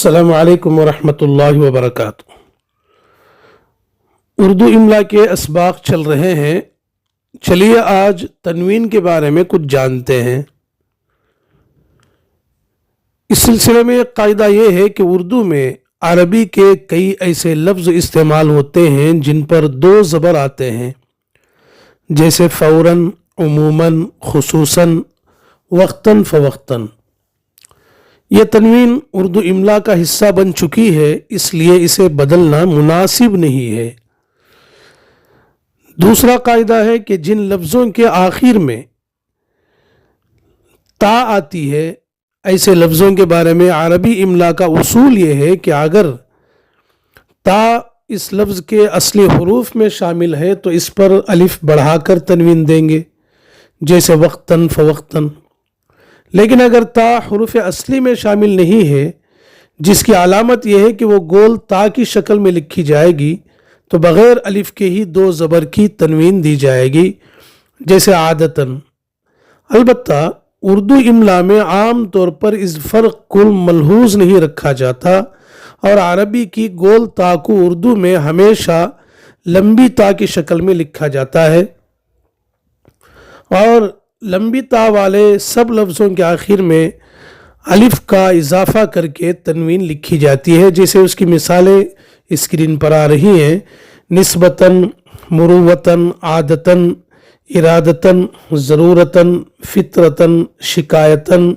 السلام علیکم ورحمۃ اللہ وبرکاتہ۔ اردو املا کے اسباق چل رہے ہیں، چلیے آج تنوین کے بارے میں کچھ جانتے ہیں۔ اس سلسلے میں ایک قاعدہ یہ ہے کہ اردو میں عربی کے کئی ایسے لفظ استعمال ہوتے ہیں جن پر دو زبر آتے ہیں، جیسے فوراً، عموماً، خصوصاً، وقتاً فوقتاً۔ یہ تنوین اردو املا کا حصہ بن چکی ہے، اس لیے اسے بدلنا مناسب نہیں ہے۔ دوسرا قاعدہ ہے کہ جن لفظوں کے آخر میں تا آتی ہے، ایسے لفظوں کے بارے میں عربی املا کا اصول یہ ہے کہ اگر تا اس لفظ کے اصلی حروف میں شامل ہے تو اس پر الف بڑھا کر تنوین دیں گے، جیسے وقتاً فوقتاً۔ لیکن اگر تا حروف اصلی میں شامل نہیں ہے، جس کی علامت یہ ہے کہ وہ گول تا کی شکل میں لکھی جائے گی، تو بغیر الف کے ہی دو زبر کی تنوین دی جائے گی، جیسے عادتاً۔ البتہ اردو املا میں عام طور پر اس فرق کو ملحوظ نہیں رکھا جاتا، اور عربی کی گول تا کو اردو میں ہمیشہ لمبی تا کی شکل میں لکھا جاتا ہے، اور لمبی تا والے سب لفظوں کے آخر میں الف کا اضافہ کر کے تنوین لکھی جاتی ہے، جیسے اس کی مثالیں اسکرین پر آ رہی ہیں: نسبتاً، مروتاً، عادتاً، ارادتاً، ضرورتاً، فطرتاً، شکایتاً،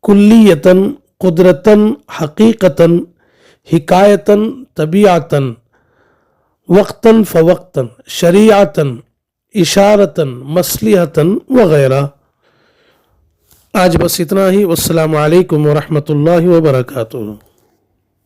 کلیتاً، قدرتاً، حقیقتاً، حکایتاً، طبیعتاً، وقتاً فوقتاً، شریعتاً، اشارتاً، مصلحتاً وغیرہ۔ آج بس اتنا ہی۔ والسلام علیکم ورحمۃ اللہ وبرکاتہ۔